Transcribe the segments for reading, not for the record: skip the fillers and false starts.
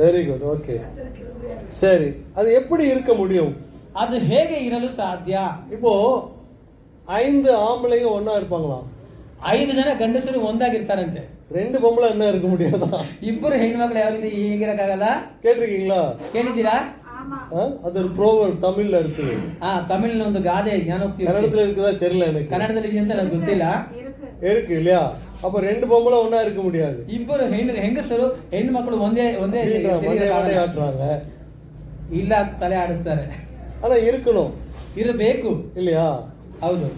Very good. Okay, சரி. அது எப்படி இருக்க முடியும்? ಅದು ಹೇಗೆ ಇರಲು ಸಾಧ್ಯ? இப்போ 5 ஆம்பளைங்க ஒண்ணா இருப்பாங்களாம். 5 ಜನ ಗಂಡಸರು ಒಂದಾಗಿರ್ತಾರಂತೆ. 2 பொம்பளை என்ன இருக்க முடியாதா? ಇಬ್ಬರು ಹೆಣ್ಮಕ್ಳು ಯಾವ ರೀತಿ ಹೀಗಿರಕ್ಕಾಗಲ್ಲ? கேட்டிருக்கீங்களா? ಕೇಳಿದ್ದೀರಾ? அது ஒரு ப்ரோவர்ப் தமிழ்ல இருக்குது. ತಮಿಳಿನ ಒಂದು ಗಾದೆ ಜ್ಞಾನೋಕ್ತಿ. கன்னடத்துல இருக்குதா தெரியல எனக்கு. ಕನ್ನಡದಲ್ಲಿ ಇದೆಯಂತ ನನಗೆ ಗೊತ್ತಿಲ್ಲ. இருக்கு இல்லையா? அப்ப 2 பொம்பளை ஒண்ணா இருக்க முடியாது. ಇಬ್ಬರು ಹೆಂಗಸರು ಹೆಣ್ಣು ಮಕ್ಕಳು ಒಂದೇ ஆட்டுறாங்க, ಇಲ್ಲ ತಲೆ ಆಡಿಸ್ತಾರೆ. ஆனா இருக்கணும், ಇರಬೇಕು இல்லையா? ಹೌದು.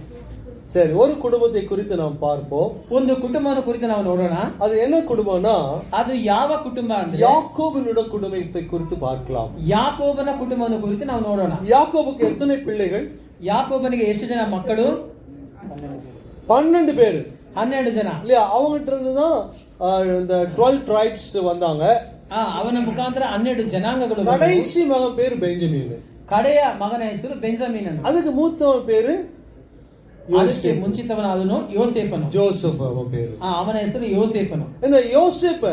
சரி, ஒரு குடும்பத்தை குறித்து நாம் பார்ப்போம். ಒಂದು ಕುಟುಂಬವನ್ನು ಕುರಿತು ನಾವು ನೋಡೋಣ. அது என்ன குடும்பம்னா, ಅದು ಯಾವ ಕುಟುಂಬ ಅಂದ್ರೆ யாக்கோபினுடைய குடும்பத்தை குறித்து பார்க்கலாம். ಯಾಕೋಬನ ಕುಟುಂಬವನ್ನು ಕುರಿತು ನಾವು ನೋಡೋಣ. யாக்கோபுக்கு எத்தனை பிள்ளைகள்? ಯಾಕೋಬನಿಗೆ ಎಷ್ಟು ಜನ ಮಕ್ಕಳು? 12 பேர். 12 ಜನ இல்லையா? அவங்ககிட்ட இருந்து தான் இந்த 12 tribes வந்தாங்க. ಅವನ ಮುಖಾಂತರ 12 ಜನಾಂಗಗಳು. கடைசி மகன் பேரு பெஞ்சமின். ಕಡೆಯ ಮಗನ ಹೆಸರು ಬೆಂಜಮಿನ್. அதுக்கு மூத்தவன் பேரு ಅದಕ್ಕೆ ಮುಂಚಿತವನಾದನು ಯೋಸೇಫನು. ஜோசப் அவன் பேரு. ಅವನ ಹೆಸರು ಯೋಸೇಫನು. இந்த யோசேப்ப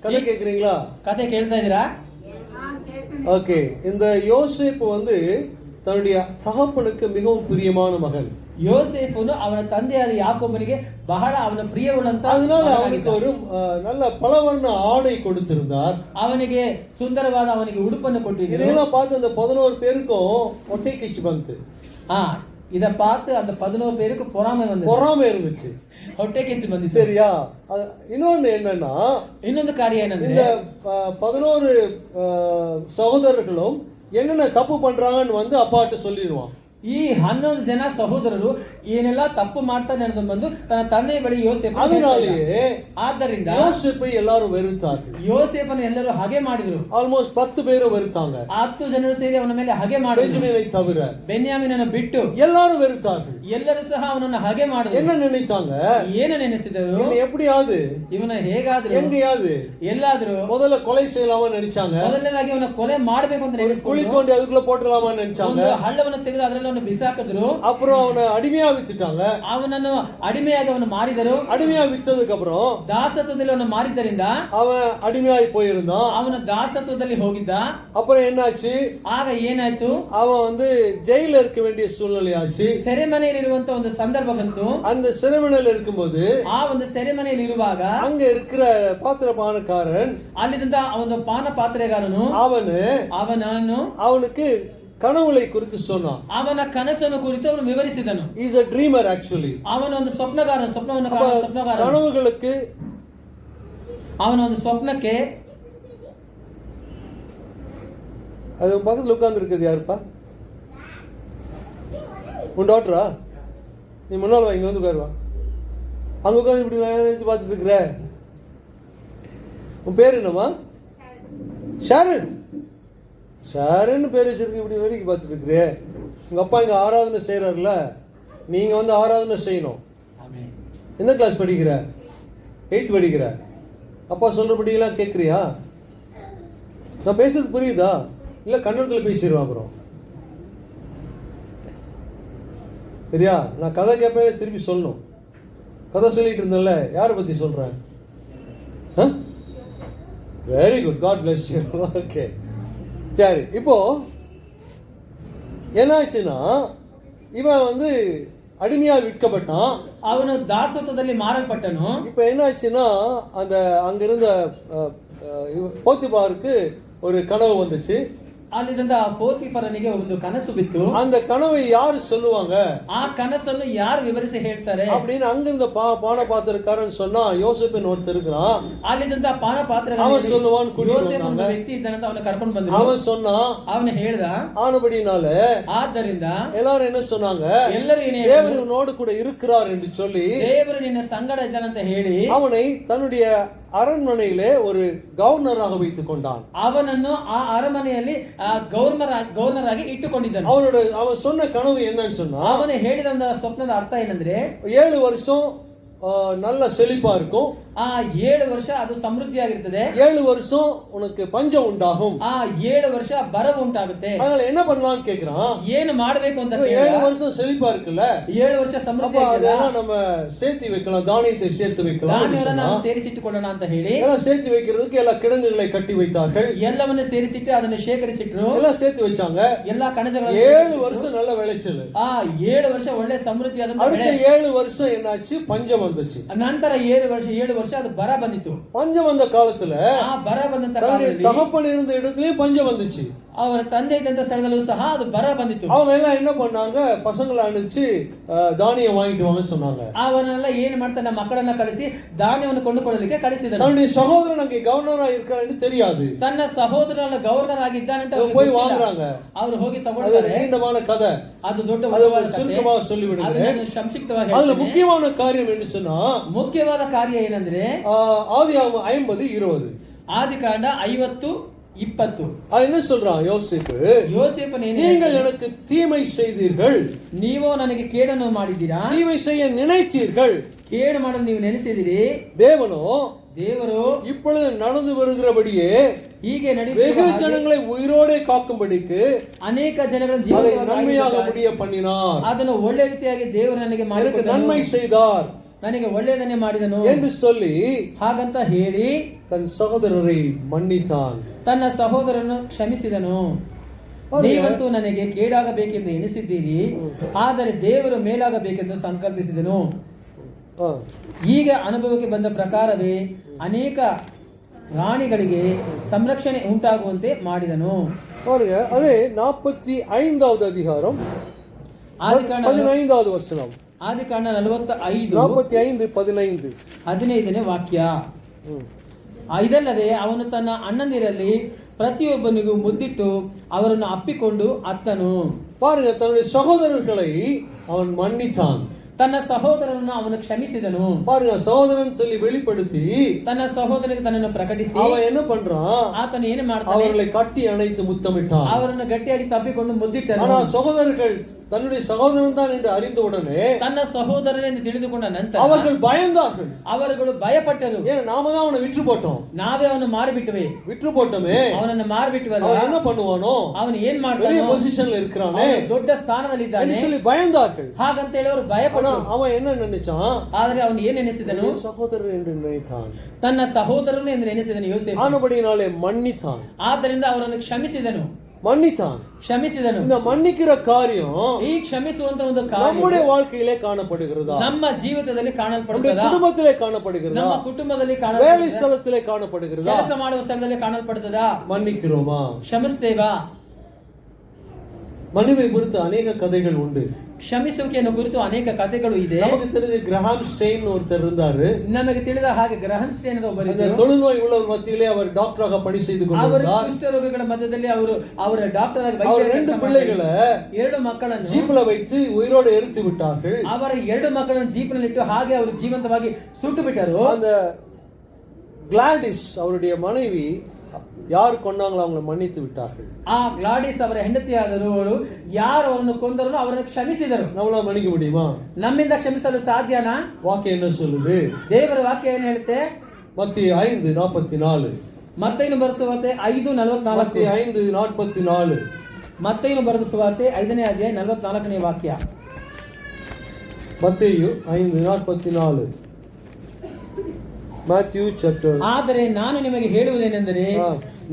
கதை கேக்குறீங்களா? கதை ಕೇಳ್ತಾ ಇದ್ದೀರಾ? ஓகே. இந்த யோசேப்பு வந்து தன்னுடைய தகப்பனுக்கு மிகவும் பிரியமான மகன். யோசேஃபನು ಅವನ ತಂದೆಯಾದ ಯಾಕೋಬನಿಗೆ ಬಹಳ ಅವನ ಪ್ರಿಯವುಳ್ಳಂತ. அதனால அவனுக்கு ஒரு நல்ல பலவர்ண ஆடை கொடுத்திருந்தார். ಅವನಿಗೆ ಸುಂದರವಾದ ಅವನಿಗೆ ಉಡುಪನ್ನು ಕೊಟ್ಟಿದ್ದರು. இதெல்லாம் பார்த்து அந்த 11 பேருக்கும் ஒட்டை கிச்சு ಬಂತು. இத பார்த்து அந்த 11 பேருக்கு பொறாமை இருந்துச்சு, ಹೊಟ್ಟೆ ಕಿಚ್ಚು ಬಂದಿತ್ತು. சரியா? இன்னொன்னு என்னன்னா, ಇನ್ನೊಂದು ಕಾರ್ಯ ಏನಂದ್ರೆ இந்த 11 சகோதரர்களும் என்னென்ன தப்பு பண்றாங்கன்னு வந்து அப்பாட்ட சொல்லிடுவான். ಈ 11 ಜನ ಸಹೋದರರು ಏನೆಲ್ಲ ತಪ್ಪು ಮಾಡ್ತಾನೆ ಅನ್ನೋದು ಬಂದು ತನ್ನ ತಂದೆಯ ಬಳಿ ಯೋಸೇಫ. அதனாலேயே ಆದ್ದರಿಂದ யோசேப்பை எல்லாரும் வெறுத்தார்கள். ಯೋಸೇಫನು ಎಲ್ಲರೂ ಹಾಗೆ ಮಾಡಿದ್ರು. ஆல்மோஸ்ட் 10 பேர் வெறுத்தாங்க. 10 ಜನರು ಸೇರಿ ಅವನ ಮೇಲೆ ಹಾಗೆ ಮಾಡಿದ್ರು. பெஞ்சமினை தவிர ಬೆನ್ಯಾಮಿನನ್ನು ಬಿಟ್ಟು எல்லாரும் வெறுத்தார்கள். ಎಲ್ಲರೂ ಸಹ ಅವನನ್ನು ಹಾಗೆ ಮಾಡಿದ್ರು. என்ன நினைத்தாங்க? ಏನು ನೆನೆಸಿದರು? எப்படியாவது ಇವನ ಹೇಗಾದ್ರೂ எங்கேயாவது ಎಲ್ಲಾದ್ರೂ முதல்ல கொலை செய்யலாமா நினைச்சாங்க. ಮೊದಲನೇದಾಗಿ ಅವನ ಕೊಲೆ ಮಾಡಬೇಕು ಅಂತ ನೆನೆಸಿದ್ರು. குழி தோண்டி அதுக்குள்ள போட்டுடலாமா நினைச்சாங்க. ಒಂದು ಹಳ್ಳವನ್ನು ತೆಗೆದು ಅದರಲ್ಲಿ ಅವನು ಬಿಸಾಕಿದ್ರು. அப்புறம் அவனை அடிமையா வித்துட்டாங்க. ಅವನನ್ನು ಅಡಿಮೆಯಾಗಿ ಅವನು ಮಾರಿದರು. அடிமையா வித்ததுக்கு அப்புறம் ದಾಸತ್ವದಲ್ಲಿ ಅವನು ಮಾರಿದ್ದರಿಂದ அவன் ಅಡಿಮೆಯಾಗಿ போயிருந்தான். ಅವನ ದಾಸತ್ವದಲ್ಲಿ ಹೋಗಿದ್ದ. அப்புறம் என்னாச்சு? ಆಗ ಏನಾಯ್ತು? அவன் வந்து ஜெயில இருக்க வேண்டிய சூழ்நிலை ஆச்சு. ಸೆರೆಮನೆಯಲ್ಲಿ ಇರುವಂತ ಒಂದು ಸಂದರ್ಭ ಬಂತು. அந்த செರೆಮನೆಯಲ್ಲಿ இருக்கும்போது ಆ ಒಂದು ಸೆರೆಮನೆಯಲ್ಲಿ ಇರುವಾಗ அங்க இருக்கிற பாத்திரபானக்காரன், ಅಲ್ಲಿದ್ದ ಒಂದು ಪಾನ ಪಾತ್ರೆಗಾರನು அவனுக்கு கனவுகளை குறித்து சொன்னான். ಅವನ ಕನಸನ್ನು ಕುರಿತು ಅವನು ವಿವರಿಸಿದನು. He is a dreamer actually. ಅವನ ಒಂದು ಸ್ವಪ್ನಗಾರ. கனவுகளுக்கு ಅವನ ಒಂದು ಸ್ವಪ್ನಕ್ಕೆ அது பக்கத்துல உட்கார்ந்து இருக்குது யாருப்பா? உன் டாக்டரா? நீ முன்னாள் வா, இங்க வந்து உட்காருவா. அங்க உட்காந்து இப்படி பார்த்துட்டு இருக்கிற. உன் பேர் என்னம்மா? ஷாரன். ஷாரன் பேர் வச்சிருக்கு. இப்படி வேடிக்கை பார்த்துட்டு இருக்கிறே. உங்க அப்பா இங்க ஆராதனை செய்யறாருல, நீங்க வந்து ஆராதனை செய்யணும். எந்த கிளாஸ் படிக்கிற? 8th படிக்கிற. அப்பா சொல்றபடியெல்லாம் கேட்குறியா? நான் பேசுறது புரியுதா? இல்ல கன்னடத்தில் பேசிடுவேன் அப்புறம், சரியா? நான் கதை கேட்பேன், திருப்பி சொல்லணும். கதை சொல்லிட்டு இருந்தேன்ல, யாரை பத்தி சொல்றேன்? Very good, God bless you. Okay, சரி. இப்போ என்னாச்சுன்னா, இவன் வந்து அடிமையா விற்கப்பட்டான். அவனு தாசத்துவದಲ್ಲಿ ಮಾರಲ್ಪಟ್ಟನು. இப்போ என்னாச்சுன்னா, அந்த அங்கிருந்த போத்திபாருக்கு ஒரு கனவு வந்துச்சு. ಅಲ್ಲಿದ್ದ ಪೋತಿಫರನಿಗೆ ಒಂದು ಕನಸು ಬಿತ್ತು. அந்த கனவை யாரு சொல்லுவாங்க? ಆ ಕನಸನ್ನು ಯಾರು ವಿವರಿಸಿ ಹೇಳ್ತಾರೆ அப்படின்னு அங்கிருந்த பான பாத்திரக்காரன் சொன்னா, யோசேப்பின் ஒருத்தர் இருக்கிறான். ಅಲ್ಲಿದ್ದ ಪಾನ ಪಾತ್ರೆಗಾರ அவன் சொல்லுவான், ಯೋಸೇಫ ಒಂದು ವ್ಯಕ್ತಿ ಇದ್ದಾನಂತ ಅವನ ಕರ್ಕೊಂಡು ಬಂದ್ರು. அவன் சொன்னா, ಅವನು ಹೇಳ್ದ. ஆனபடினால ಆದ್ದರಿಂದ எல்லாரும் என்ன சொன்னாங்க? ಎಲ್ಲರೂ ಏನೇ தேவன் உன்னோடு கூட இருக்கிறார் என்று சொல்லி, ದೇವರು ನಿನ್ನ ಸಂಗಡ ಇದ್ದಾನಂತ ಹೇಳಿ அவனை தன்னுடைய அரண்மனையிலே ஒரு கவர்னராக வைத்துக் கொண்டான். ಅವನನ್ನು ಆ ಅರಮನೆಯಲ್ಲಿ ಗವರ್ನರ್ ಆಗಿ ಇಟ್ಟುಕೊಂಡಿದ್ದನು. அவன் சொன்ன கனவு என்னன்னு சொன்னா, ಅವನು ಹೇಳಿದ ಒಂದು ಸ್ವಪ್ನದ ಅರ್ಥ ಏನಂದ್ರೆ, 7 வருஷம் நல்ல செழிப்பா இருக்கும். ಆ 7 ವರ್ಷ ಅದು ಸಮೃದ್ಧಿಯಾಗಿರ್ತದೆ. 7 வருஷம் உனக்கு பஞ்சம் உண்டாகும். ಆ 7 ವರ್ಷ ಬರವು ಉಂಟಾಗುತ್ತೆ. அதனால என்ன பண்ணலாம்னு கேக்குறான். ಏನು ಮಾಡಬೇಕು ಅಂತ 7 வருஷம் செழிப்பா இருக்குல்ல, 7 ವರ್ಷ ಸಮೃದ್ಧಿ அதெல்லாம் நம்ம சேர்த்து வைக்கலாம், தானியத்தை சேர்த்து வைக்கலாம். ಧಾನ್ಯವನ್ನು ನಾವು ಸೇರಿಸಿಟ್ಟುಕೊಳ್ಳೋಣ ಅಂತ ಹೇಳಿ எல்லாம் சேர்த்து வைக்கிறதுக்கு எல்லா கிடங்குகளை கட்டி வைத்தார்கள். ಎಲ್ಲವನ್ನು ಸೇರಿಸಿಟ್ಟು ಅದನ್ನು ಶೇಖರಿಸಿಟ್ರು, எல்லாம் சேர்த்து வச்சாங்க. ಎಲ್ಲಾ ಕಣಜಗಳನ್ನು 7 வருஷம் நல்ல விளைச்சல். ಆ 7 ವರ್ಷ ಒಳ್ಳೆ ಸಮೃದ್ಧಿಯಾದ அடுத்த 7 வருஷம் என்னாச்சு, பஞ்சம் வந்துச்சு. ನಂತರ 7 ವರ್ಷ ಅದು ಬರ ಬಂದಿತ್ತು. பஞ்சம் வந்த காலத்துல ಆ ಬರ ಬಂದಂತ தன்னுடைய ಕಾಲದಲ್ಲಿ தகப்பன் இருந்த இடத்துலயும் பஞ்சம் வந்துச்சு. ಅವರ ತಂದೆ ಇದ್ದಂತ ಸ್ಥಳದಲ್ಲೂ ಸಹ ಅದು ಬರ ಬಂದಿತ್ತು. அவங்க எல்லாம் என்ன பண்ணாங்க, பசங்களை அனுப்பிச்சு தானியம் வாங்கிட்டு வாங்க சொன்னாங்க. ಅವನೆಲ್ಲ ಏನು ಮಾಡ್ತಾನೆ, ನಮ್ಮ ಮಕ್ಕಳನ್ನ ಕಳಿಸಿ ಧಾನ್ಯವನ್ನು ಕೊಂಡುಕೊಳ್ಳಲಿಕ್ಕೆ ಕಳಿಸಿದನು. தன்னுடைய சகோதரன் அங்கே கவர்னரா இருக்காருன்னு தெரியாது. ತನ್ನ ಸಹೋದರನ ಗವರ್ನರ್ ಆಗಿದ್ದಾನೆ ಅಂತ போய் வாங்குறாங்க. ಅವರು ಹೋಗಿ அது ತಗೊಳ್ತಾರೆ. நீண்டமான கதை, ಅದು ದೊಡ್ಡ சுருக்கமாக சொல்லி விடுகிறேன். ಸಂಕ್ಷಿಪ್ತವಾಗಿ அதுல முக்கியமான காரியம் என்ன சொன்னா, ಮುಖ್ಯವಾದ ಕಾರ್ಯ ಏನಂದ್ರೆ ஆதியாகமம் 50:20. ಆದಿಕಾಂಡ 50:20. அது என்ன சொல்றான் யோசேப்பு, ಯೋಸೇಫನು ಏನು நீங்கள் எனக்கு தீமை செய்தீர்கள், ನೀವು ನನಗೆ ಕೇಡನ್ನು ಮಾಡಿದ್ದೀರಾ, தீமை செய்ய நினைத்தீர்கள். ಕೇಡು ಮಾಡಲು ನೀವು ನೆನೆಸಿದಿರಿ. தேவனோ ದೇವರು இப்பொழுது நடந்து வருகிறபடியே ಹೀಗೆ வெகு ನಡೆಯುತ್ತಿರುವ ஜனங்களை உயிரோടെ காக்கும்படிக்கு ಅನೇಕ ಜನಗಳನ್ನು அதை ಜೀವಂತವಾಗಿ நன்மையாக முடிய பண்ணினார். ಅದನ್ನು ಒಳ್ಳೆ ರೀತಿಯಾಗಿ ದೇವರು ನನಗೆ எனக்கு ಮಾಡಿಕೊಟ್ಟನು, நன்மை செய்தார் ನನಗೆ ಒಳ್ಳೆಯದನ್ನೇ ಮಾಡಿದನು என்று சொல்லி ಹಾಗಂತ ಹೇಳಿ தன் சகோதரரை மன்னித்தான். ತನ್ನ ಸಹೋದರನ್ನು ಕ್ಷಮಿಸಿದನು. ನೀವಂತೂ ನನಗೆ ಕೇಡಾಗಬೇಕೆಂದು ಎನಿಸಿದ್ದೀರಿ, ಆದರೆ ದೇವರು ಮೇಲಾಗಬೇಕೆಂದು ಸಂಕಲ್ಪಿಸಿದನು. ಈಗ ಅನುಭವಕ್ಕೆ ಬಂದ ಪ್ರಕಾರವೇ ಅನೇಕ ರಾಣಿಗಳಿಗೆ ಸಂರಕ್ಷಣೆ ಉಂಟಾಗುವಂತೆ ಮಾಡಿದನು. பாருங்க, அதே 45வது அதிகாரம் ಆದಿಕಾಂಡ 15வது வசனம். ಆದಿಕಾಂಡ 45 45:15. 15ನೇ ವಾಕ್ಯ. ಇದಲ್ಲದೆ ಅವನು ತನ್ನ ಅಣ್ಣಂದಿರಲ್ಲಿ ಪ್ರತಿಯೊಬ್ಬನಿಗೂ ಮುದ್ದಿಟ್ಟು ಅವರನ್ನು ಅಪ್ಪಿಕೊಂಡು ಅತ್ತನು. பாருங்க, தன்னுடைய சகோதரர்களை அவன் மன்னித்தான். ತನ್ನ ಸಹೋದರನನ್ನು ಅವನು ಕ್ಷಮಿಸಿದನು. பாருங்க, சகோதரன் சொல்லி வெளிப்படுத்தி ತನ್ನ ಸಹೋದರನಿಗೆ ತನ್ನನ್ನು ಪ್ರಕಟಿಸಿ அவன் என்ன பண்றான், ಆತನು ಏನು ಮಾಡ್ತಾನೆ, அவர்களை கட்டி அணைத்து முத்தமிட்டான். ಅವರನ್ನು ಗಟ್ಟಿಯಾಗಿ ತಪ್ಪಿಕೊಂಡು ಮುದ್ದಿಟ್ಟನು. ஆனா சகோதரர்கள் தன்னுடைய சகோதரன் தான் என்று அறிந்த உடனே ತನ್ನ ಸಹೋದರನೆಂದು ತಿಳಿದುಕೊಂಡ ನಂತರ அவர்கள் பயந்தார்கள். ಅವರುಗಳು ಭಯಪಟ್ಟರು. ஏன், நாம தான் அவனை விற்று போட்டோம், ನಾವೇ ಅವನು ಮಾರಿಬಿಟ್ಟವೆ, விற்று போட்டோமே, ಅವನನ್ನು ಮಾರಿಬಿಟ್ಟವಲ್ಲ, அவன் என்ன பண்ணுவானோ, ಅವನು ಏನ್ பெரிய ಮಾಡ್ತಾನೋ, பொசிஷன்ல இருக்கிறானே ಅವನು ದೊಡ್ಡ ಸ್ಥಾನದಲ್ಲಿದ್ದಾನೆ சொல்லி பயந்தார்கள். ಹಾಗಂತ ಹೇಳಿ ಅವರು ಭಯಪಟ್ಟರು. அவன் என்ன நினைச்சான், ಆದ್ರೆ ಅವನು ಏನ್ ಎನಿಸಿದನು, சகோதரர் என்று நினைத்தான். ತನ್ನ ಸಹೋದರನು ಎಂದು ಎನಿಸಿದನು ಯೋಸೇಫ. ஆனபடியினாலே மன்னித்தான். ಆದ್ದರಿಂದ ಅವರನ್ನು ಕ್ಷಮಿಸಿದನು. ಕ್ಷಮಿಸಿದನು. இந்த மன்னிக்கிற காரியம் ಈ ಕ್ಷಮಿಸುವಂತ ಒಂದು ಕಾರ್ಯ நம்முடைய வாழ்க்கையிலே காணப்படுகிறதா, ನಮ್ಮ ಜೀವಿತದಲ್ಲಿ நம்முடைய ಕಾಣಲ್ಪಡುತ್ತದಾ, குடும்பத்திலே காணப்படுகிறதா, ನಮ್ಮ ಕುಟುಂಬದಲ್ಲಿ வேலை ಕಾಣಲ್ಪಡುತ್ತದಾ, ஸ்தலத்திலே காணப்படுகிறதா, ಕೆಲಸ ಮಾಡುವ ಸ್ಥಳದಲ್ಲಿ ಕಾಣಲ್ಪಡುತ್ತದಾ, மன்னிக்கிறோமா? ಕ್ಷಮಿಸ್ತೇವಾ? மன்னிப்பை குறித்து அநேக கதைகள் உண்டு. ಕ್ಷಮಿಸುವಿಕೆಯನ್ನು ಕುರಿತು ಅನೇಕ ಕಥೆಗಳು ಇದೆ. நமக்கு தெரிஞ்ச கிரஹாம் ஸ்டெயின் ஒருத்தர் இருந்தாரு. ನಮಗೆ ತಿಳಿದ ಹಾಗೆ ಗ್ರಹಂ ಸ್ಟೇನ್ ಅಂತ ಒಬ್ಬರು அந்த ಇದ್ದರು. தொழுநோய் உள்ளவர் மத்தியிலே அவர் டாக்டராக பணி செய்து ಅವರು கொண்டிருந்தார். ಕುಷ್ಠರೋಗಿಗಳ ಮಧ್ಯದಲ್ಲಿ ಅವರ ಡಾಕ್ಟರ್ ಆಗಿ அவர் ವೈದ್ಯರಾಗಿ 2 ಕೆಲಸ பிள்ளைகளை ಮಾಡ್ತಾರೆ. 2 ಮಕ್ಕಳನ್ನು ஜீப்ல வைத்து உயிரோடு எரித்து விட்டார்கள். ಅವರ 2 ಮಕ್ಕಳನ್ನು ಜೀಪ್ನಲ್ಲಿಟ್ಟು ಹಾಗೆ ಅವರು ಜೀವಂತವಾಗಿ ಸುಟ್ಟು ಬಿಟ್ಟರು. அந்த கிளாடிஸ் அவருடைய மனைவி யார் கொண்டாங்களோ அவங்களை மன்னித்து விட்டார்கள். ಆ ಗ್ಲಾಡಿಸ್ ಅವರ ಹೆಂಡತಿಯಾದವರು ಯಾರು ಅವರನ್ನು ಕೊಂದರೋ ಅವರನ್ನು ಕ್ಷಮಿಸಿದರು. நம்மளால மன்னிக்க முடியுமா? ನಮ್ಮಿಂದ ಕ್ಷಮಿಸಲು ಸಾಧ್ಯನಾ? வாக்கியம் என்ன சொல்லுது? ದೇವರ ವಾಕ್ಯ ಏನು ಹೇಳುತ್ತೆ? மத்திய 5:44. ಮತ್ತೈನು ಬರೆದ ಸುವಾರ್ತೆ 5:44. மத்திய 5:44. ಮತ್ತೈನು ಬರೆದ ಸುವಾರ್ತೆ 5ನೇ ಅಧ್ಯಾಯ 44ನೇ ವಾಕ್ಯ. மத்தேயு 5:44. Matthew chapter. ಆದರೆ ನಾನು ನಿಮಗೆ ಹೇಳುವುದೇನೆಂದರೆ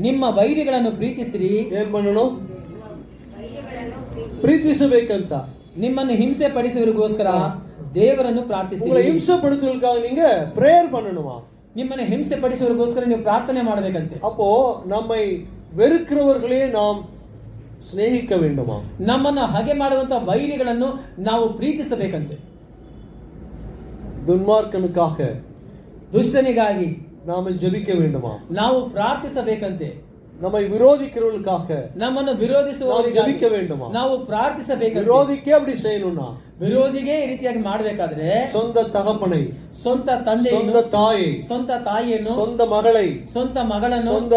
ನಿಮ್ಮ ವೈರಿಗಳನ್ನು ಪ್ರೀತಿಸಿರಿ. ಏನ್ ಮಾಡணும்? ಪ್ರೀತಿಸಬೇಕಂತ. ನಿಮ್ಮನ್ನು ಹಿಂಸೆ ಪಡಿಸುವರಿಗೋಸ್ಕರ ದೇವರನ್ನು ಪ್ರಾರ್ಥಿಸಿರಿ. உங்களை ಹಿಂಸೆ ಪಡಿಸುವುದಕ್ಕಾக நீங்க பிரேயர் பண்ணணுமா? ನಿಮ್ಮನ್ನು ಹಿಂಸೆ ಪಡಿಸುವರಿಗೋಸ್ಕರ ನೀವು ಪ್ರಾರ್ಥನೆ ಮಾಡಬೇಕಂತೆ. அப்போ நம்மை வெறுக்கிறவர்களே நாம் ಸ್ನೇಹಿಕ வேண்டுமா? ನಮ್ಮನ್ನು ಹಾಗೆ ಮಾಡುವಂತ ವೈರಿಗಳನ್ನು ನಾವು ಪ್ರೀತಿಸಬೇಕಂತೆ. ದುರ್ಮಾರ್ಗನಿಗಾಗಿ, ದುಷ್ಟನಿಗಾಗಿ நாம ஜெபிக்க வேண்டுமா? ನಾವು ಪ್ರಾರ್ಥಿಸಬೇಕಂತೆ. நம்மை விரோதிக்கிறவர்களுக்காக, ನಮ್ಮನ್ನು ವಿರೋಧಿಸುವವರಿಗಾಗಿ ஜெபிக்க வேண்டுமா? ನಾವು ಪ್ರಾರ್ಥಿಸಬೇಕಂತೆ. விரோதிக்கே அப்படி செய்யணும்னா, ವಿರೋಧಿಗೆ ಈ ರೀತಿಯಾಗಿ ಮಾಡಬೇಕಾದ್ರೆ சொந்த தகப்பனை, ಸ್ವಂತ ತಂದೆ, சொந்த தாயை, ಸ್ವಂತ ತಾಯಿಯನ್ನು, சொந்த மகளை, ಸ್ವಂತ ಮಗಳನ್ನು, சொந்த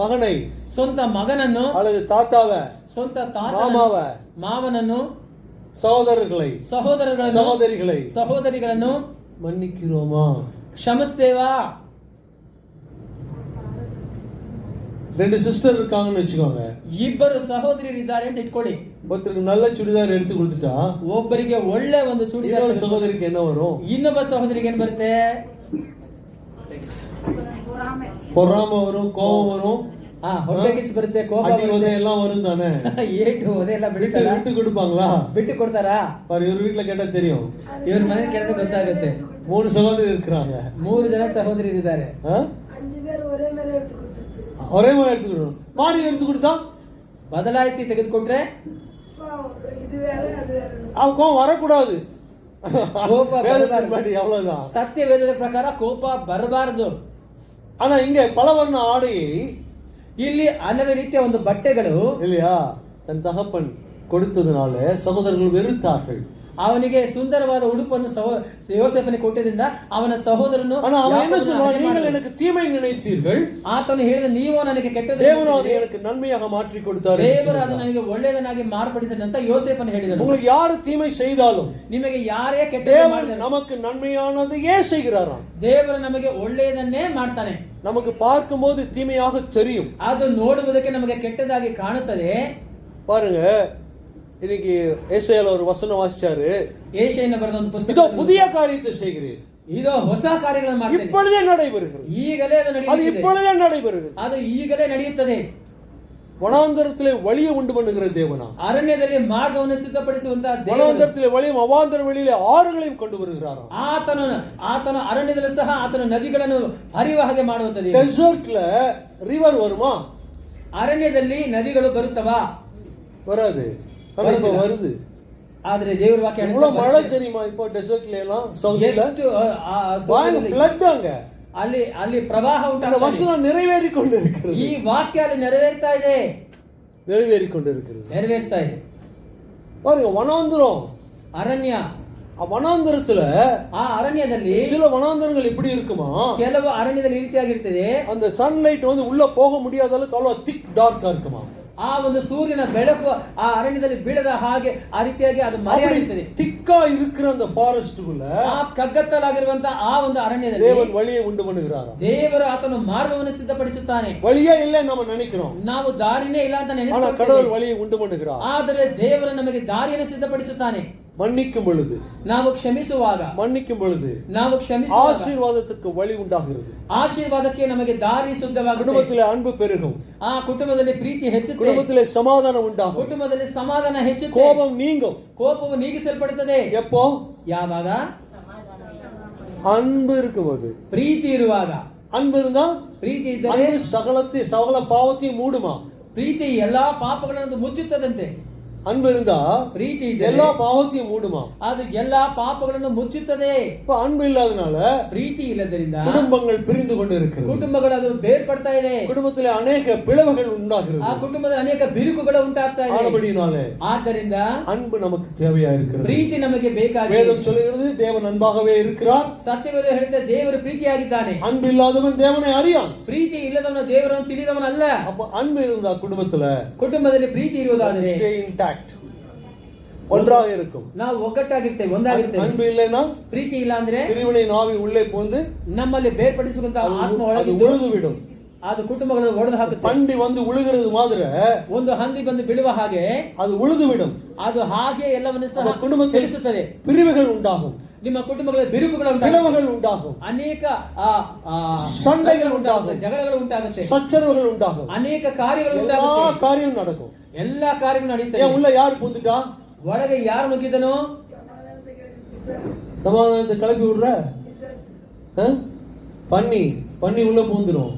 மகனை, ಸ್ವಂತ ಮಗನನ್ನು, அல்லது தாத்தாவை, ಸ್ವಂತ மாமாவை, ಮಾವನನ್ನು, சகோதரர்களை, ಸಹೋದರಗಳನ್ನು, சகோதரிகளை ಸಹೋದರಿಗಳನ್ನು மன்னிக்கிறோமா? ಕ್ಷಮಿಸ್ತೇವಾ? 2 சிஸ்டர் இருக்காங்கன்னு வச்சுக்கோங்க. ಇಬ್ಬರು ಸಹೋದರಿಯರಿದ್ದಾರೆ ಅಂತ ಇಟ್ಕೊಳ್ಳಿ. ஒருத்தருக்கு நல்ல சுடிதார் எடுத்து கொடுத்துட்டா ಒಬ್ಬರಿಗೆ ಒಳ್ಳೆ ಒಂದು ಚೂಡಿದಾರ್, இன்னொரு சகோதரிக்கு என்ன வரும்? ಇನ್ನೊಬ್ಬ ಸಹೋದರಿಗೆ ಏನ್ ಬರುತ್ತೆ? பொறாம வரும், கோபம் வரும், ಹೊಟ್ಟೆ ಕಿಚ್ಚು ಬರುತ್ತೆ, ಕೋಪ அடி உதை எல்லாம் வரும் தானே. ಏಟು ಒದೆ ಎಲ್ಲ ಬಿಡ್ತಾರ? விட்டு கொடுப்பாங்களா? ಬಿಟ್ಟು ಕೊಡ್ತಾರಾ? பாரு, இவர் வீட்டுல கேட்டா தெரியும். ಇವ್ರ ಮನೆ ಕೇಳಿದ್ರೆ ಗೊತ್ತಾಗುತ್ತೆ. 3 சகோதரி இருக்கிறாங்க. 3 ಜನ ಸಹೋದರಿಯರಿದ್ದಾರೆ. 5 பேர் ஒரே மேல எடுத்து கொடுத்துருக்கு. ஒரே மாதிரி எடுத்து கொடுக்கணும். மாறி எடுத்து கொடுத்தா ಬದಲಾಯಿಸಿ ತೆಗೆದುಕೊಟ್ರೆ இது வேற அது வேற. அவன் கோபம் வரக்கூடாது. ಕೋಪ வேதத்தின் படி அவ்வளவுதான். ಸತ್ಯ ವೇದದ ಪ್ರಕಾರ ಕೋಪ ಬರಬಾರದು. ஆனா இங்க பலவர்ண ஆடையை ಇಲ್ಲಿ ಹಲವು ರೀತಿಯ ಒಂದು ಬಟ್ಟೆಗಳು இல்லையா தன் தகப்பன் கொடுத்ததுனால சகோதரர்கள் வெறுத்தார்கள். ಅವನಿಗೆ ಸುಂದರವಾದ ಉಡುಪನ್ನು ಯೋಸೇಫನಿಗೆ ಕೊಟ್ಟಿದ್ದರಿಂದ ಅವನ ಸಹೋದರನು ஆனா அவன் என்ன சொல்றான்? நீங்கள் எனக்கு தீமை நினைத்தீர்கள், ಆತನು ಹೇಳಿದ ನೀವು ನನಗೆ ಕೆಟ್ಟದ್ದು தேவன் அதை எனக்கு நன்மையாக மாற்றி கொடுத்தார். ದೇವರು ಅದು ನನಗೆ ಒಳ್ಳೆಯದನ್ನಾಗಿ ಮಾರ್ಪಡಿಸಿದಂತ ಯೋಸೇಫನು ಹೇಳಿದನು. உங்களுக்கு யாரு தீமை செய்தாலும் ನಿಮಗೆ ಯಾರೇ ಕೆಟ್ಟ தேவன் நமக்கு நன்மையானதையே செய்கிறாராம். ದೇವರು ನಮಗೆ ಒಳ್ಳೆಯದನ್ನೇ ಮಾಡ್ತಾನೆ. நமக்கு பார்க்கும்போது தீமையாக தெரியும். ಅದು ನೋಡುವುದಕ್ಕೆ ನಮಗೆ ಕೆಟ್ಟದಾಗಿ ಕಾಣುತ್ತದೆ. பாருங்க, இன்னைக்கு ஏசாயால ஒரு வசனம் வாசிச்சாரு. ಯೆಶಾಯನ ಬರೆದ ಒಂದು ಪುಸ್ತಕ, இதோ புதிய காரியத்தை செய்கிறேன், ಇದು ಹೊಸ ಕಾರ್ಯಗಳನ್ನು ಮಾಡ್ತೇನೆ, இப்பொழுதே நடைபெறுகிறது, ಈಗಲೇ ಅದು அது ನಡೆಯುತ್ತದೆ, இப்பொழுதே நடைபெறுகிறது. ಅದು ಈಗಲೇ ನಡೆಯುತ್ತದೆ. வனாந்தரத்திலே வழியை உண்டு பண்ணுகிற தேவனா, ಅರಣ್ಯದಲ್ಲಿ ಮಾರ್ಗವನ್ನು ಸಿದ್ಧಪಡಿಸುವಂತಹ ದೇವರು, வனாந்தரத்திலே வழியும் அவாந்தர வெளியிலே ஆறுகளையும் கொண்டு வருகிறாராம். ಆತನ ಅರಣ್ಯದಲ್ಲೂ ಸಹ ಆತನ ನದಿಗಳನ್ನು ಹರಿಯುವ ಹಾಗೆ ಮಾಡುತ್ತದೆ. டெசர்ட்ல ரிவர் வருமா? ಅರಣ್ಯದಲ್ಲಿ ನದಿಗಳು ಬರುತ್ತವಾ? வராது. ஆனா இப்ப வருது. ಆದ್ರೆ ದೇವರ ವಾಕ್ಯ இவ்வளவு மழை தெரியுமா இப்போ டெசர்ட்ல எல்லாம்? சவுதில ஃப்ளட் அங்க. ಅಲ್ಲಿ ಪ್ರವಾಹ அந்த ಉಂಟಾಗಿದೆ. வசனம் நிறைவேறி கொண்டிருக்கிறது. ಈ ವಾಕ್ಯ ಅಲ್ಲಿ ನೆರವೇರ್ತಾ ಇದೆ. நிறைவேறி கொண்டிருக்கிறது. ನೆರವೇರ್ತಾ ಇದೆ. பாருங்க, வனாந்தரம், ಅರಣ್ಯ, வனாந்தரத்துல ಆ ಅರಣ್ಯದಲ್ಲಿ சில வனாந்தரங்கள் எப்படி இருக்குமா? ಕೆಲವು ಅರಣ್ಯದಲ್ಲಿ ಈ ರೀತಿಯಾಗಿರ್ತದೆ. அந்த சன்லைட் வந்து உள்ள போக முடியாத அளவுக்கு அவ்வளவு திக் டார்க்கா இருக்குமா? ಆ ಒಂದು ಸೂರ್ಯನ ಬೆಳಕು ಆ ಅರಣ್ಯದಲ್ಲಿ ಬೀಳದ ಹಾಗೆ ಆ ರೀತಿಯಾಗಿ ಅದು ಮರೆಯಾಗುತ್ತದೆ. திக்கா இருக்கிற அந்த ஃபாரஸ்ட்குள்ள ಆ ಕಗ್ಗತ್ತಲಾಗಿರುವಂತಹ ಆ ಒಂದು ಅರಣ್ಯದಲ್ಲಿ தேவன் வழியை உண்டு பண்ணுகிறார். ದೇವರು ಆತನು ಮಾರ್ಗವನ್ನು ಸಿದ್ಧಪಡಿಸುತ್ತಾನೆ. வழியே இல்லை நம்ம நினைக்கிறோம், ನಾವು ದಾರಿನೇ ಇಲ್ಲ ಅಂತ ஆனா ನೆನೆಸುತ್ತೇವೆ. கடவுள் வழியை உண்டு பண்ணுகிறார். ಆದರೆ ದೇವರು ನಮಗೆ ದಾರಿಯನ್ನು ಸಿದ್ಧಪಡಿಸುತ್ತಾನೆ. மன்னிக்கும் பொழுது, ನಾವು ಕ್ಷಮಿಸುವಾಗ, மன்னிக்கும் பொழுது ನಾವು ಕ್ಷಮಿಸುವಾಗ ஆசீர்வாதத்துக்கு வழி உண்டாகிறது. ಆಶೀರ್ವಾದಕ್ಕೆ ನಮಗೆ ದಾರಿ ಶುದ್ಧವಾಗುತ್ತೆ. குடும்பத்திலே அன்பு பெருகும், ಆ ಕುಟುಂಬದಲ್ಲಿ ಪ್ರೀತಿ ಹೆಚ್ಚುತ್ತೆ, குடும்பத்திலே சமாதானம் உண்டாகும், ಕುಟುಂಬದಲ್ಲಿ ಸಮಾಧಾನ ಹೆಚ್ಚುತ್ತೆ, கோபம் நீங்கும். ಕೋಪವು ನೀಗಿಸಲ್ಪಡುತ್ತದೆ. எப்போ? ಯಾವಾಗ? அன்பு இருக்கும்போது. ಪ್ರೀತಿ ಇರುವಾಗ. அன்பு இருந்தா, ಪ್ರೀತಿ ಇದ್ದರೆ அன்பு சகல பாவத்தையும் மூடுமா? ಪ್ರೀತಿ ಎಲ್ಲಾ ಪಾಪಗಳನ್ನು ಮುಚ್ಚುತ್ತದಂತೆ. அன்பு இருந்தா ಪ್ರೀತಿ எல்லா பாவத்தையும் மூடுமா? ಅದು ಎಲ್ಲಾ ಪಾಪಗಳನ್ನು ಮುಚ್ಚುತ್ತದೆ. இப்ப அன்பு இல்லாதனால ಪ್ರೀತಿ ಇಲ್ಲದರಿಂದ குடும்பங்கள் பிரிந்து கொண்டு இருக்கிறது. ಕುಟುಂಬಗಳು ಅದು ಬೇರ್ಪಡ್ತಾ ಇದೆ. குடும்பத்திலே ಅನೇಕ பிளவுகள் உண்டாகிறது. ಆ ಕುಟುಂಬದಲ್ಲಿ ಅನೇಕ ಬಿರುಕುಗಳು ಉಂಟಾಗ್ತಾ ಇದೆ. ஆனபடியினாலே ಆದ್ದರಿಂದ அன்பு நமக்கு தேவையா இருக்கிறது. ಪ್ರೀತಿ ನಮಗೆ ಬೇಕಾಗಿದೆ. வேதம் சொல்லுகிறது தேவன் அன்பாகவே இருக்கிறார். ಸತ್ಯವೇದ ಹೇಳುತ್ತೆ ದೇವರು ಪ್ರೀತಿಯಾಗಿದ್ದಾನೆ. அன்பு இல்லாதவன் தேவனை அறியான். ಪ್ರೀತಿ ಇಲ್ಲದವನು ದೇವರನ್ನು ತಿಳಿದವನಲ್ಲ. அப்ப அன்பு இருந்தா ಕುಟುಂಬದಲ್ಲಿ ಪ್ರೀತಿ ಇರುವುದಾದರೆ stay intact, ஒன்றாக இருக்கும். ನಾವು ಒಗ್ಗಟ್ಟಾಗಿರ್ತೇವೆ, ಒಂದಾಗಿರ್ತೇವೆ. அன்பு இல்லைன்னா, ಪ್ರೀತಿ ಇಲ್ಲ ಅಂದ್ರೆ பிரிவினை நாவி உள்ளே போந்து ನಮ್ಮಲ್ಲಿ ಬೇರ್ಪಡಿಸುವಂತ ಆತ್ಮ அது ಒಳಗಿದ್ದು உழுது விடும். ಅದು ಕುಟುಂಬಗಳನ್ನು ಒಡೆದು ಹಾಕುತ್ತೆ. பண்டி வந்து உழுகிறது மாதிரி ಒಂದು ಹಂದಿ ಬಂದು ಬೀಳುವ ಹಾಗೆ அது உழுது விடும். ಅದು ಹಾಗೆ ಎಲ್ಲವನ್ನು ಸಹ குடும்பத்தில் ತಿಳಿಸುತ್ತದೆ. பிரிவுகள் உண்டாகும், ನಿಮ್ಮ ಕುಟುಂಬಗಳಲ್ಲಿ ಬಿರುಕುಗಳು பிளவுகள் உண்டாகும், ಅನೇಕ சண்டைகள் உண்டாகும், ಜಗಳಗಳು ಉಂಟಾಗುತ್ತೆ, சச்சரவுகள் உண்டாகும், ಅನೇಕ ಕಾರ್ಯಗಳು எல்லா ಉಂಟಾಗುತ್ತೆ, காரியம் நடக்கும். ಎಲ್ಲಾ ಕಾರ್ಯಗಳು ನಡೆಯುತ್ತವೆ. ஏன் உள்ள யார் பூந்துட்டா? ಒಳಗೆ ಯಾರು ನುಗ್ಗಿದನೋ? சமாதானத்தை கிளப்பி விடுற பண்ணி உள்ள பூந்துரும்.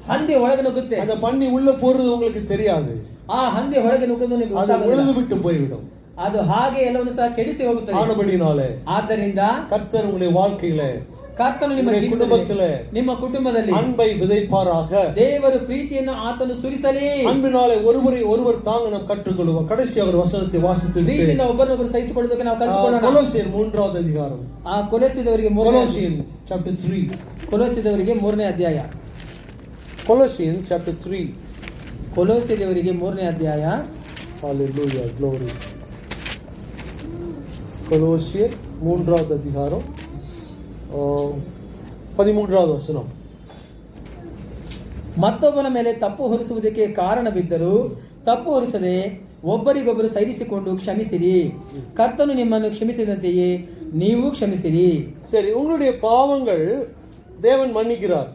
ಹಂದಿ ಒಳಗೆ ನುಗ್ಗುತ್ತೆ. அந்த பண்ணி உள்ள போறது உங்களுக்கு தெரியாது. ಆ ಹಂದಿ ಒಳಗೆ ನುಗ್ಗುವುದು ನಿಮಗೆ அது ಗೊತ್ತಾಗಲ್ಲ. உழுது விட்டு போய்விடும். ಅದು ಹಾಗೆ ಎಲ್ಲವನ್ನು ಸಹ ಕೆಡಿಸಿ ಹೋಗುತ್ತದೆ. ஆனபடினாலே ಆದ್ದರಿಂದ கர்த்தர் உங்களுடைய வாழ்க்கையில, ಕರ್ತನು ನಿಮ್ಮ குடும்பத்திலே, ನಿಮ್ಮ ಕುಟುಂಬದಲ್ಲಿ அன்பை விதைப்பாராக. ದೇವರು ಪ್ರೀತಿಯನ್ನು ಆತನು ಸುರಿಸಲಿ. அன்பினாலே ஒருவர் தாங்க நாம் கற்றுக்கொள்வோம். கடைசியாக ஒரு வசனத்தை வாசித்து ಪ್ರೀತಿಯಿಂದ ಒಬ್ಬರನ್ನೊಬ್ಬರು ಸಹಿಸಿಕೊಳ್ಳುವುದಕ್ಕೆ ನಾವು ಕಲಿತುಕೊಳ್ಳೋಣ. கொலோசியர் 3வது அதிகாரம். ಕೊಲೊಸ್ಸಿದವರಿಗೆ Colossians chapter 3. ಕೊಲೊಸ್ಸಿದವರಿಗೆ 3ನೇ ಅಧ್ಯಾಯ. Colossians chapter 3. ಕೊಲೊಸ್ಸಿದವರಿಗೆ 3ನೇ ಅಧ್ಯಾಯ. Hallelujah, glory. கொலோசியர் 3வது அதிகாரம் 13வது வசனம். ಮತ್ತೊಬ್ಬನ ಮೇಲೆ ತಪ್ಪು ಹೊರಿಸುವುದಕ್ಕೆ ಕಾರಣವಿದ್ದರೂ ತಪ್ಪು ಹೊರಿಸದೆ ಒಬ್ಬರಿಗೊಬ್ಬರು ಸಹಿಸಿಕೊಂಡು ಕ್ಷಮಿಸಿರಿ. ಕರ್ತನು ನಿಮ್ಮನ್ನು ಕ್ಷಮಿಸಿದಂತೆಯೇ ನೀವು ಕ್ಷಮಿಸಿರಿ. சரி, உங்களுடைய பாவங்கள் தேவன் மன்னிக்கிறார்.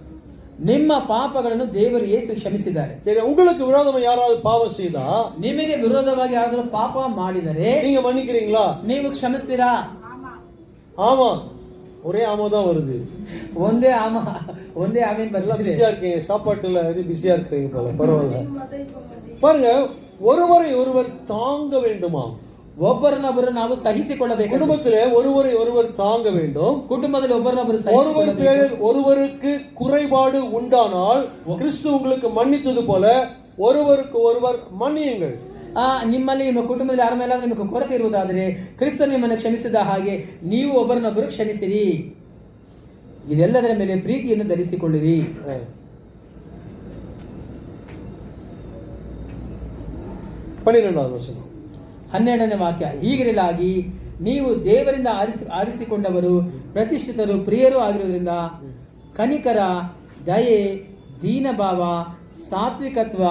ನಿಮ್ಮ ಪಾಪಗಳನ್ನು ದೇವರು ಯೇಸು ಕ್ಷಮಿಸಿದ್ದಾರೆ. சரி, உங்களுக்கு விரோதமா யாராவது பாவம் செய்தா, ನಿಮಗೆ ವಿರೋಧವಾಗಿ ಯಾರಾದರೂ ಪಾಪ ಮಾಡಿದರೆ நீங்க மன்னிக்கிறீங்களா? ನೀವು ಕ್ಷಮಿಸ್ತೀರಾ? ஆமா, ஒரே ஆமா தான் வருது. ಒಂದೇ ಆಮೇನ್ எல்லாம் ಬರ್ತಿದೆ. பிஸியா இருக்கீங்க, சாப்பாட்டுல பிஸியா இருக்கிறீங்க போல. பரவாயில்ல. மட்டும் இப்ப மாட்டேன். பாருங்க, ஒருவரை ஒருவர் தாங்க வேண்டுமா? ಒಬ್ಬರನ್ನೊಬ್ಬರು ನಾವು ಸಹಿಸಿಕೊಳ್ಳಬೇಕು. குடும்பத்திலே ஒருவரை ஒருவர் தாங்க வேண்டும். ಕುಟುಂಬದಲ್ಲಿ ಒಬ್ಬರನ್ನೊಬ್ಬರು ஒருவர் ಸಹಿಸಿಕೊಳ್ಳಬೇಕು. பேரில் ஒருவருக்கு குறைபாடு உண்டானால் கிறிஸ்து உங்களுக்கு மன்னித்தது போல ஒருவருக்கு ஒருவர் மன்னியுங்கள். ನಿಮ್ಮಲ್ಲಿ ನಿಮ್ಮ ಕುಟುಂಬದಲ್ಲಿ ಯಾರ ಮೇಲಾದ್ರೂ ನಿಮಗೆ ಕೊರತೆ ಇರುವುದಾದರೆ ಕ್ರಿಸ್ತನು ನಿಮ್ಮನ್ನು ಕ್ಷಮಿಸಿದ ಹಾಗೆ ನೀವು ಒಬ್ಬರನ್ನೊಬ್ಬರು ಕ್ಷಮಿಸಿರಿ. ಇದೆಲ್ಲದರ ಮೇಲೆ ಪ್ರೀತಿಯನ್ನು ಧರಿಸಿಕೊಳ್ಳಿರಿ. 12வது வசனம். 12ನೇ ವಾಕ್ಯ. ಹೀಗಿರಲಾಗಿ ನೀವು ದೇವರಿಂದ ಆರಿಸಿಕೊಂಡವರು, ಪ್ರತಿಷ್ಠಿತರು, ಪ್ರಿಯರು ಆಗಿರುವುದರಿಂದ ಕನಿಕರ, ದಯೆ, ದೀನಭಾವ, ಸಾತ್ವಿಕತ್ವ,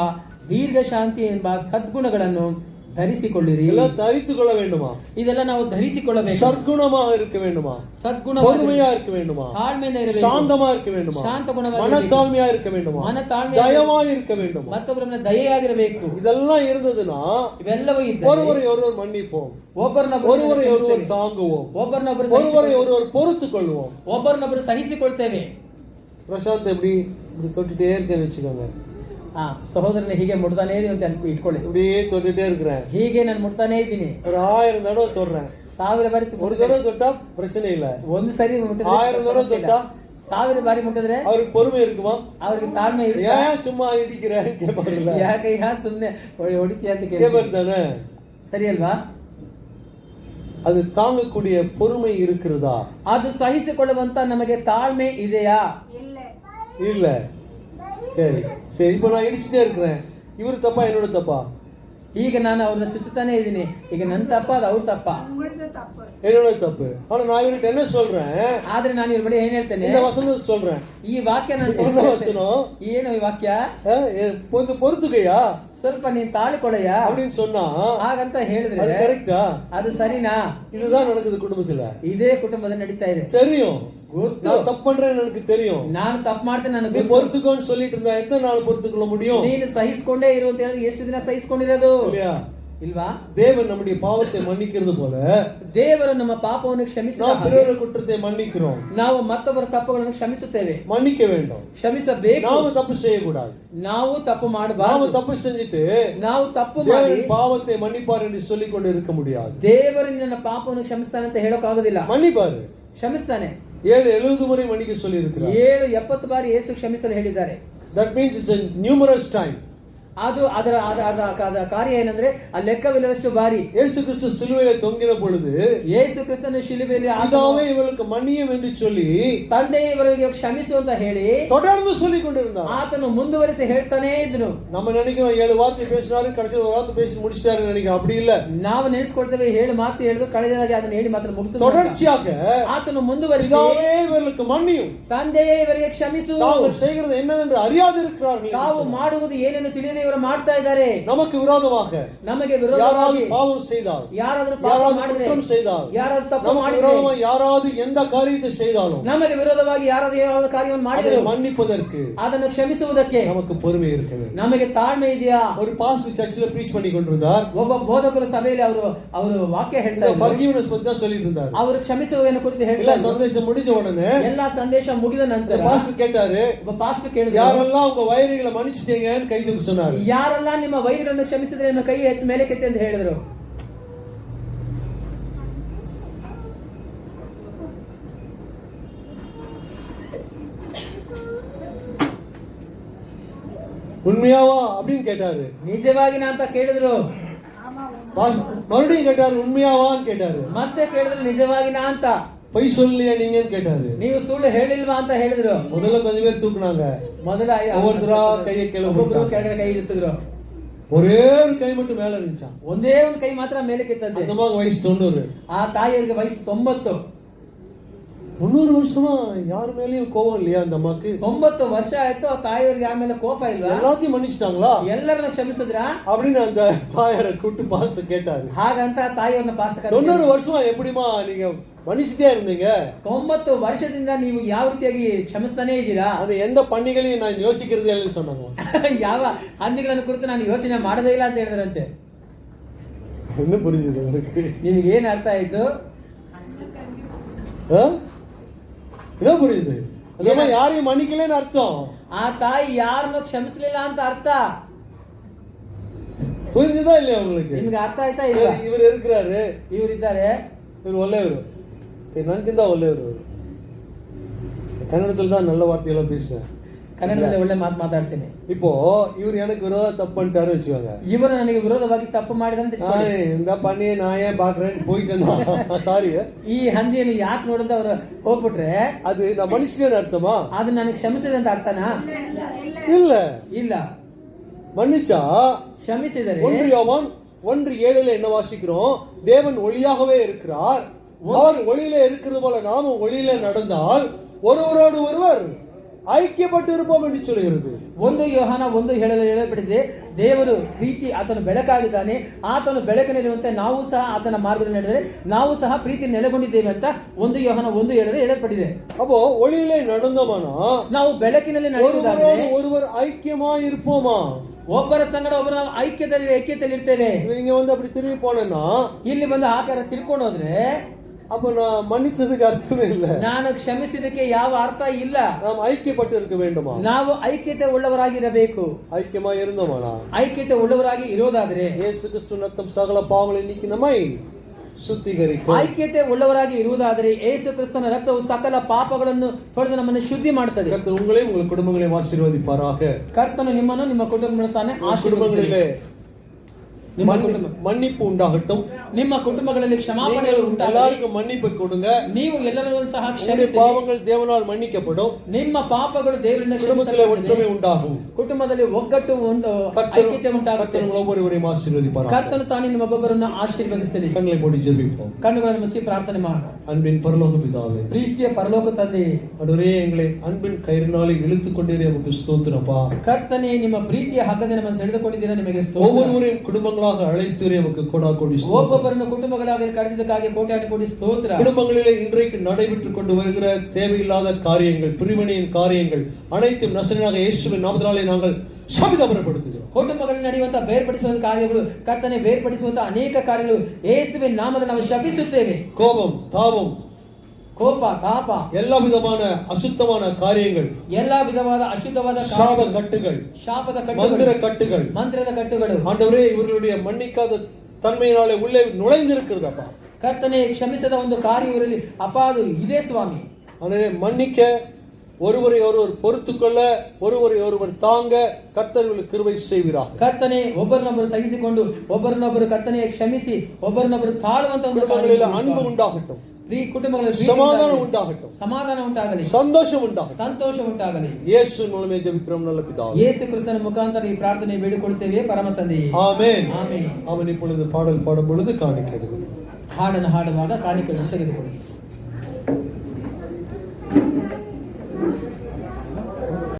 ದೀರ್ಘಶಾಂತಿ ಎಂಬ ಸದ್ಗುಣಗಳನ್ನು ಧರಿಸಿಕೊಳ್ಳಿರಿ. எல்லாம் தரித்துக் கொள்ள வேண்டுமா? ಇದೆಲ್ಲ ನಾವು ಧರಿಸಿಕೊಳ್ಳಬೇಕು. சற்குணமாக இருக்க வேண்டுமா? ಸದ್ಗುಣ, பொறுமையா இருக்க வேண்டுமா? ತಾಳ್ಮೆಯಿಂದ ಇರಬೇಕು. சாந்தமா இருக்க வேண்டுமா? ಶಾಂತ ಗುಣವಾಗಿ, மனத்தாழ்மையா இருக்க வேண்டுமா? தயவா இருக்க வேண்டுமா? ಮತ್ತೊಬ್ಬರನ್ನ ದಯೆಯಾಗಿರಬೇಕು. இதெல்லாம் இருந்ததுன்னா ಇವೆಲ್ಲವೂ ಇದ್ದರೆ ஒருவரை ஒருவர் மன்னிப்போம், ಒಬ್ಬರನ್ನೊಬ್ಬರು ஒருவரை ஒருவர் தாங்குவோம், ಒಬ್ಬರನ್ನೊಬ್ಬರು ஒருவரை ஒருவர் பொறுத்துக் கொள்வோம். ಒಬ್ಬರನ್ನೊಬ್ಬರು ಸಹಿಸಿಕೊಳ್ತೇವೆ. பிரசாந்த் எப்படி இப்படி தொட்டுட்டே இருக்கேன்னு வச்சுக்கோங்க. ಸಹೋದರನ ಹೀಗೆ ಮುಟ್ತಾನೇ ಅಂತ ಇಟ್ಕೊಳ್ಳಿ. இப்படியே தொட்டுட்டே இருக்கிறேன். ಹೀಗೆ ನಾನು ಮುಟ್ತಾನೇ ಇದ್ದೀನಿ. ஒரு 1000 தடவை தொடுறேன். 1000 ಬಾರಿ ஒரு தடவை தொட்டா பிரச்சனை இல்ல. ಒಂದು ಸರಿ ಮುಟ್ಟಿದ್ರೆ 1000 தடவை தொட்டா 1000 ಬಾರಿ ಮುಟ್ಟಿದ್ರೆ அவருக்கு பொறுமை இருக்குமா? ಅವ್ರಿಗೆ ತಾಳ್ಮೆ ಇರುತ್ತೆ. ஏன் சும்மா இடிக்கிறேன்னு கேட்பாருல்ல. ಯಾಕೆ ಸುಮ್ಮನೆ ಹೊಡಿತೀಯ ಅಂತ கேட்பாரு தானே? ಸರಿ ಅಲ್ವಾ? அது தாங்கக்கூடிய பொறுமை இருக்கிறதா? ಅದು ಸಹಿಸಿಕೊಳ್ಳುವಂತ ನಮಗೆ ತಾಳ್ಮೆ ಇದೆಯಾ? இல்ல. சரி சரி, இப்போ நான் இடிச்சுட்டே இருக்கிறேன். இவரு தப்பா என்னோட தப்பா? ಈಗ ನಾನು ಅವ್ರನ್ನ ಚುಚ್ಚುತ್ತಾನೆ ಇದ್ದೀನಿ. ಈಗ ನನ್ನ ತಪ್ಪ, ಅದು ಅವ್ರ ತಪ್ಪ? உங்களோட தப்பு. என்னோட தப்பு. ஆனா நான் இவர்கிட்ட என்ன சொல்றேன்? ಆದ್ರೆ ನಾನು ಇವ್ರ ಬಳಿ ಏನ್ ಹೇಳ್ತೇನೆ? இந்த வசனம் சொல்றேன். ಈ ವಾಕ್ಯ ನಾನು என்ன வசனம்? ಏನು ಈ ವಾಕ್ಯ? கொஞ்சம் பொறுத்துக்கையா, ಸ್ವಲ್ಪ ನೀನ್ ತಾಳಿಕೊಳ್ಳಯ್ಯ அப்படின்னு சொன்னா ಹಾಗಂತ ಹೇಳಿದ್ರೆ அது கரெக்டா? ಅದು ಸರಿನಾ? இதுதான் நடக்குது குடும்பத்துல. ಇದೇ ಕುಟುಂಬದಲ್ಲಿ ನಡೀತಾ ಇದೆ. தெரியும், ಗೊತ್ತು. நான் தப்பு பண்றேன்னு எனக்கு தெரியும். ನಾನು ತಪ್ಪು ಮಾಡ್ತೇನೆ, ನನಗೆ நீ பொறுத்துக்கோன்னு சொல்லிட்டு இருந்தா எத்தனை நாள் பொறுத்துக்கொள்ள முடியும்? ನೀನು ಸಹಿಸಿಕೊಂಡೇ ಇರು ಅಂತ ಹೇಳಿದ್ರೆ ಎಷ್ಟು ದಿನ ಸಹಿಸಿಕೊಂಡಿರೋದು? இல்லையா? ಇಲ್ವಾ? தேவன் நம்முடைய பாவத்தை மன்னிக்கிறது போல ದೇವರು ನಮ್ಮ ಪಾಪವನ್ನು ಕ್ಷಮಿಸಿದ நாம் ಹಾಗೆ பிறರ குற்றத்தை மன்னிக்கிறோம். ನಾವು ಮತ್ತೊಬ್ಬರ ತಪ್ಪುಗಳನ್ನು ಕ್ಷಮಿಸುತ್ತೇವೆ. மன்னிக்க வேண்டும். ಕ್ಷಮಿಸಬೇಕು. நாம தப்பு செய்யக்கூடாது. ನಾವು ತಪ್ಪು நாம ಮಾಡಬಾರದು. தப்பு செஞ்சுட்டு ನಾವು ತಪ್ಪು ಮಾಡಿ தேவன் பாவத்தை மன்னிப்பார் என்று சொல்லிக் கொண்டு இருக்க முடியாது. ದೇವರು ನನ್ನ ಪಾಪವನ್ನು ಕ್ಷಮಿಸ್ತಾನೆ ಅಂತ ಹೇಳೋಕ್ ಆಗೋದಿಲ್ಲ. மன்னிப்பாரு. ಕ್ಷಮಿಸ್ತಾನೆ. 70 முறை மன்னிக்க சொல்லி இருக்கிறார். 70 ಬಾರಿ ಯೇಸು ಕ್ಷಮಿಸಲು ಹೇಳಿದ್ದಾರೆ. That means it's a numerous time. ಅದು ಅದರ ಕಾರ್ಯ ಏನಂದ್ರೆ ಆ ಲೆಕ್ಕವಿಲ್ಲದಷ್ಟು ಬಾರಿ. இயேசு கிறிஸ்து சிலுவையிலே தொங்கின பொழுது ಯೇಸು ಕ್ರಿಸ್ತನ ಶಿಲುಬೆಯಲ್ಲಿ பிதாவே இவளுக்கு மன்னியும் என்று சொல்லி ತಂದೆ ಇವರಿಗೆ ಕ್ಷಮಿಸು ಅಂತ ಹೇಳಿ தொடர்ந்து சொல்லிக் கொண்டிருந்தார். ಆತನು ಮುಂದುವರಿಸಿ ಹೇಳ್ತಾನೇ ಇದ್ದನು. நம்ம நினைக்கிறோம் 7 வார்த்தை பேசினாரு, கடைசியில் ஒரு வார்த்தை பேசி முடிச்சிட்டாருன்னு நினைக்கிறோம். அப்படி இல்ல. ನಾವು ನೆನೆಸ್ಕೊಳ್ತೇವೆ, 7 ಮಾತು ಹೇಳಿದ್ರು ಕಳೆದಾಗಿ ಅದನ್ನ ಹೇಳಿ ಮಾತ್ರ ಮುಗಿಸಿದ. தொடர்ச்சியாக ಆತನು ಮುಂದುವರಿಸಿ பிதாவே இவளுக்கு மன்னியும், ತಂದೆಯೇ ಇವರಿಗೆ ಕ್ಷಮಿಸು, தாங்கள் செய்கிறது என்னவென்று அறியாது இருக்கிறார்கள். ತಾವು ಮಾಡುವುದು ಏನೆಂದು ತಿಳಿಯದೆ ಇವರು ಮಾಡ್ತಾ ಇದ್ದಾರೆ. நமக்கு விரோதமாக ನಮಗೆ யாராவது ವಿರೋಧವಾಗಿ பாவம் செய்தால், ಯಾರಾದರೂ ಪಾಪ யாராவது ಮಾಡಿದರೆ, குற்றம் செய்தால், ಯಾರಾದರೂ ತಪ್ಪು நமக்கு ಮಾಡಿದರೆ, விரோதமாக யாராவது எந்த காரியத்தை செய்தாலும் ನಮಗೆ ವಿರೋಧವಾಗಿ ಯಾರಾದರೂ ಯಾವ ಕಾರ್ಯವನ್ನು அதை ಮಾಡಿದರು மன்னிப்பதற்கு ಅದನ್ನು ಕ್ಷಮಿಸುವುದಕ್ಕೆ நமக்கு பொறுமை இருக்க வேண்டும். ನಮಗೆ ತಾಳ್ಮೆ ಇದೆಯಾ? ஒரு பாஸ்டர் சர்ச்சில் பிரீச் பண்ணி கொண்டிருந்தார். ಒಬ್ಬ ಬೋಧಕರು ಸಭೆಯಲ್ಲಿ ಅವರು ವಾಕ್ಯ ಹೇಳ್ತಾ ಇದ್ರು. ಫರ್ಗಿವ್ನೆಸ್ பத்தி தான் சொல்லிட்டு இருந்தார். ಅವರು ಕ್ಷಮಿಸುವುದನ್ನು ಕುರಿತು ಎಲ್ಲ ಹೇಳ್ತಾ ಇದ್ರು. ಸಂದೇಶ முடிஞ்ச உடனே ಎಲ್ಲಾ ಸಂದೇಶ ಮುಗಿದ ನಂತರ பாஸ்டர் கேட்டாரு, ಒಬ್ಬ ಪಾಸ್ಟರ್ ಕೇಳಿದ್ರು, யாரெல்லாம் உங்க வೈರಿகளை மன்னிச்சிட்டீங்கன்னு ಕೈ தூக்கி சொன்னாரு. ಯಾರೆಲ್ಲ ನಿಮ್ಮ ವೈರಿಗಳನ್ನು ಕ್ಷಮಿಸಿದ್ರೆ ನಿಮ್ಮ ಕೈ ಎತ್ತಿ ಮೇಲೆ ಕೆತ್ತಿ ಅಂತ ಹೇಳಿದ್ರು. உண்மையாவா அப்படின்னு கேட்டாரு. ನಿಜವಾಗಿನ ಅಂತ ಕೇಳಿದ್ರು. மறுபடியும் கேட்டாரு, உண்மையாவான்னு கேட்டாரு. ಮತ್ತೆ ಕೇಳಿದ್ರು, ನಿಜವಾಗಿನ ಅಂತ. பொய் சொல்லலையா நீங்கன்னு கேட்டாரு. ನೀವು ಸುಳ್ಳು ಹೇಳಿಲ್ವಾ ಅಂತ ಹೇಳಿದ್ರು. முதல்ல கொஞ்சம் பேர் தூக்குனாங்க. ಮೊದಲ ஒவ்வொருத்தரா கையை கீழே ಒಬ್ಬೊಬ್ರು ಕೆಳಗಡೆ ಕೈ ಇಳಿಸಿದ್ರು. ஒரே ஒரு கை மட்டும் மேல இருந்துச்சான். ಒಂದೇ ಒಂದು ಕೈ ಮಾತ್ರ ಮೇಲೆ ಕೆತ್ತಂತೆ. அந்த மாதிரி வயசு 90. ಆ ತಾಯಿಯರಿಗೆ ವಯಸ್ಸು 90. 90 வருஷமா யார் மேலயும் கோபம் இல்லையா அந்த அம்மாக்கு? 90 ವರ್ಷ ಆಯ್ತು ಆ ತಾಯಿಯವರಿಗೆ ಯಾರ ಮೇಲೆ ಕೋಪ ಇಲ್ವಾ? எல்லாத்தையும் மன்னிச்சிட்டாங்களா ಎಲ್ಲರನ್ನ ಕ್ಷಮಿಸಿದ್ರಾ அப்படின்னு அந்த தாயாரை கூட்டு பாஸ்டர் கேட்டாரு. ಹಾಗಂತ ಆ ತಾಯಿಯವ್ರನ್ನ ಪಾಸ್ಟರ್ 90 வருஷமா எப்படிமா நீங்க மன்னிச்சுட்டே இருந்தீங்க? 90 ವರ್ಷದಿಂದ ನೀವು ಯಾವ ರೀತಿಯಾಗಿ ಕ್ಷಮಿಸ್ತಾನೆ ಇದ್ದೀರಾ? அது எந்த பண்டிகையும் நான் யோசிக்கிறதே இல்லைன்னு சொன்னாங்க. ಯಾವ ಹಂದಿಗಳನ್ನು ಕುರಿತು ನಾನು ಯೋಚನೆ ಮಾಡೋದೇ ಇಲ್ಲ ಅಂತ ಹೇಳಿದ್ರಂತೆ. என்ன புரியுது உங்களுக்கு? ನಿಮಗೆ ಏನ್ ಅರ್ಥ ಆಯ್ತು? என்ன புரியுது? அந்த மாதிரி யாரையும் மன்னிக்கலன்னு அர்த்தம். ಆ ತಾಯಿ ಯಾರನ್ನು ಕ್ಷಮಿಸಲಿಲ್ಲ ಅಂತ ಅರ್ಥ. புரிஞ்சுதா இல்லையா உங்களுக்கு? ನಿಮ್ಗೆ ಅರ್ಥ ಆಯ್ತಾ ಇಲ್ಲ? இவர் இருக்கிறாரு, ಇವರಿದ್ದಾರೆ, இவர் ಒಳ್ಳೆಯವರು, ನನಗಿಂತ ಒಳ್ಳೆಯವರು. ಕನ್ನಡದಲ್ಲಿ தான் நல்ல வார்த்தையெல்லாம் பேசுவேன், ಕನ್ನಡದಲ್ಲಿ ಒಳ್ಳೆ ಮಾತು ಮಾತಾಡ್ತೀನಿ. இப்போ இவர் எனக்கு விரோத தப்பு பண்ணிட்டாரு வச்சுக்கோங்க, ಇವರು ನನಗೆ ವಿರೋಧವಾಗಿ ತಪ್ಪು ಮಾಡಿದಂತ இந்த பண்ணி நான் ஏன் பாக்குறேன்னு போயிட்டேன்னா சாரி, ಈ ಹಂದಿಯನ್ನು ಯಾಕೆ ನೋಡಿದ ಅವರು ಹೋಗ್ಬಿಟ್ರೆ அது நான் மனுஷனேன்னு ಅರ್ಥமா? ಅದು ನನಗೆ ಕ್ಷಮಿಸಿದೆ ಅಂತ ಅರ್ಥನಾ? இல்ல ಇಲ್ಲ. மன்னிச்சா ಕ್ಷಮಿಸಿದರೆ 1 யோவான் 1:7 என்ன வாசிக்கிறோம்? தேவன் ஒளியாகவே இருக்கிறார், அவர் ஒளியிலே இருக்கிறது போல நாமும் ஒளியிலே நடந்தால் ஒருவரோடு ஒருவர் ಐಕ್ಯಪಟ್ಟು ಇರಬಹುದು ಎಂದು சொல்கிறது. 1 ಯೋಹಾನ 1:7 ಹೇಳಲ್ಪಟ್ಟಿದೆ, ದೇವರು ಪ್ರೀತಿ, ಆತನು ಬೆಳಕಾಗಿದ್ದಾನೆ, ಆತನು ಬೆಳಕಿನಲ್ಲಿರುವಂತೆ ನಾವು ಸಹ ಆತನ ಮಾರ್ಗದಲ್ಲಿ ನಡೆದರೆ ನಾವು ಸಹ ಪ್ರೀತಿ ನೆಲೆಗೊಂಡಿದ್ದೇವೆ ಅಂತ 1 ಯೋಹಾನ 1:7 ಹೇಳಲ್ಪಟ್ಟಿದೆ. அப்போ ஒளியிலே நடந்தோமானா ನಾವು ಬೆಳಕಿನಲ್ಲಿ ನಡೆಯುವುದಾದರೆ ஒருவர் ஐக்கியமாய் இருப்போமா? ಒಬ್ಬರ ಸಂಗಡ ಒಬ್ಬರ ನಾವು ಐಕ್ಯತೆಯಲ್ಲಿ ಇರ್ತೇವೆ. இங்க வந்து அப்படி திரும்பி போனேன்னா ಇಲ್ಲಿ ಬಂದು ಆಕಾರ ತಿರ್ಕೊಂಡು ಹೋದ್ರೆ அப்ப நான் மன்னிச்சதுக்கு அர்த்தமே இல்ல, ನಾನು ಕ್ಷಮಿಸಿದಕ್ಕೆ ಯಾವ ಅರ್ಥ ಇಲ್ಲ. நாம் ஐக்கியப்பட்டு இருக்க வேண்டுமா? ನಾವು ಐಕ್ಯತೆ ಉಳ್ಳವರಾಗಿರಬೇಕು. ஐக்கியமாய் இருந்தோமானா? ಐಕ್ಯತೆ ಉಳ್ಳವರಾಗಿ ಇರೋದಾದ್ರೆ இயேசு கிறிஸ்து ரத்தம் சகல பாவங்களை நீக்கி நம்மை ಶುದ್ಧೀಕರಿಸು. ಐಕ್ಯತೆ ಉಳ್ಳವರಾಗಿ ಇರುವುದಾದರೆ ಯೇಸು ಕ್ರಿಸ್ತನ ರಕ್ತವು ಸಕಲ ಪಾಪಗಳನ್ನು ತೊಳೆದು ನಮ್ಮನ್ನು ಶುದ್ಧಿ ಮಾಡುತ್ತದೆ. கர்த்தர் உங்களையும் உங்கள் குடும்பங்களையும் ஆசீர்வதிப்பாராக. ಕರ್ತನು ನಿಮ್ಮನ್ನು ನಿಮ್ಮ ಕುಟುಂಬಗಳನ್ನು ತಾನೇ குடும்பங்களிலே ನಿಮ್ಮ ಕುಟುಂಬ மன்னிப்பு உண்டாகட்டும். ನಿಮ್ಮ ಕುಟುಂಬಗಳಲ್ಲಿ ಕ್ಷಮಾಪಣೆ ಉಂಟಾಗಲಿ. எல்லாருக்கும் மன்னிப்பு கொடுங்க. ನೀವು ಎಲ್ಲರನ್ನೂ ಸಹ உங்களுடைய ಕ್ಷಮಿಸಿ. பாவங்கள் தேவனால் மன்னிக்கப்படும். ನಿಮ್ಮ ಪಾಪಗಳು ದೇವರಿಂದ குடும்பத்திலே ஒற்றுமை உண்டாகும். ಕುಟುಂಬದಲ್ಲಿ ಒಗ್ಗಟ್ಟು ಐಕ್ಯತೆ ಉಂಟಾಗುತ್ತೆ. கர்த்தர் ஒவ்வொருவரையும் ஆசீர்வதிப்பாராக. ಕರ್ತನು ತಾನೇ ನಿಮ್ಮೊಬ್ಬರನ್ನು ಆಶೀರ್ವದಿಸಲಿ. கண்களை மூடி ஜெபிப்போம். ಕಣ್ಣುಗಳನ್ನು ಮುಚ್ಚಿ ಪ್ರಾರ್ಥನೆ ಮಾಡೋಣ. அன்பின் பரலோக பிதாவே, ಪ್ರೀತಿಯ ಪರಲೋಕ ತಂದೆ, ஆண்டவரே எங்களை அன்பின் கயிறினாலே இழுத்துக் கொண்டீரே, உமக்கு ஸ்தோத்திரப்பா. ಕರ್ತನೇ, ನಿಮ್ಮ ಪ್ರೀತಿಯ ಹಗ್ಗದಿಂದ ನಮ್ಮನ್ನು ಸೆಳೆದುಕೊಂಡಿದ್ದೀರಾ, ನಿಮಗೆ ಸ್ತೋತ್ರ. ஒவ்வொருவரையும் குடும்பங்களாக அழைத்தீரே, உமக்கு கோடாகோடி ஸ்தோத்திரம். ಒಬ್ಬೊಬ್ಬರನ್ನು ಕುಟುಂಬಗಳಾಗಿ ಕರೆದಿದ್ದಕ್ಕಾಗಿ ಕೋಟ್ಯಾನುಕೋಟಿ ಸ್ತೋತ್ರ. குடும்பங்களிலே இன்றைக்கு நடைபெற்றுக் கொண்டு வருகிற தேவையில்லாத காரியங்கள், பிரிவினையின் காரியங்கள் அனைத்தும் நசரேயனாக இயேசுவின் நாமத்தினாலே நாங்கள் சபிதபரப்படுத்துகிறோம். ಕುಟುಂಬಗಳಲ್ಲಿ ನಡೆಯುವಂತಹ ಬೇರ್ಪಡಿಸುವಂತಹ ಕಾರ್ಯಗಳು, ಕರ್ತನೆ ಬೇರ್ಪಡಿಸುವಂತಹ ಅನೇಕ ಕಾರ್ಯಗಳು ಯೇಸುವಿನ ನಾಮದಲ್ಲಿ ನಾವು ಶಪಿಸುತ್ತೇವೆ. கோபம், தாபம், ಕೋಪ, ತಾಪ, எல்லா விதமான அசுத்தமான காரியங்கள், ಎಲ್ಲಾ ವಿಧವಾದ ಅಶುದ್ಧವಾದ சாப கட்டுகள், ಶಾಪದ மந்திர ಕಟ್ಟುಗಳು, கட்டுகள், ಮಂತ್ರದ ಕಟ್ಟುಗಳು ஆண்டவரே இவர்களுடைய மன்னிக்காத தன்மையினாலே உள்ளே நுழைந்திருக்கிறதப்பா. ಕರ್ತನೆ, ಕ್ಷಮಿಸದ ಒಂದು ಕಾರ್ಯ ಇವರಲ್ಲಿ ಅಪ್ಪ ಅದು ಇದೆ ಸ್ವಾಮಿ. ಅಂದರೆ மன்னிக்க, ஒருவரை ஒருவர் பொறுத்துக்கொள்ள, ஒருவரை ஒருவர் தாங்க கர்த்தர்களுக்கு கிருபை செய்வீராக. ಕರ್ತನೆ, ಒಬ್ಬರನ್ನೊಬ್ಬರು ಸಹಿಸಿಕೊಂಡು ಒಬ್ಬರನ್ನೊಬ್ಬರು ಕರ್ತನೆ ಕ್ಷಮಿಸಿ ಒಬ್ಬರನ್ನೊಬ್ಬರು ತಾಳುವಂತ ಒಂದು குடும்பங்களில் அன்பு உண்டாகட்டும், ಕುಟುಂಬಗಳಲ್ಲಿ சமாதானம் உண்டாகட்டும், ಸಮಾಧಾನ ಉಂಟಾಗಲಿ, சந்தோஷம் உண்டாகட்டும். ಸಂತೋಷ ಉಂಟಾಗಲಿ. இயேசு மூலமே ஜெபிக்கிறோம் நல்ல பிதாவே. ಯೇಸು ಕ್ರಿಸ್ತನ ಮುಖಾಂತರ ಈ ಪ್ರಾರ್ಥನೆ ಬೇಡಿಕೊಳ್ಳುತ್ತೇವೆ ಪರಮ ತಂದೆಯೇ. ஆமென். ಆಮೆನ್. அவன் இப்பொழுது பாடல் பாடும் பொழுது காணிக்கிறது. ಹಾಡನ್ನು ಹಾಡುವಾಗ ಕಾಣಿಕೆಗಳನ್ನು ತೆಗೆದುಕೊಳ್ಳಿ.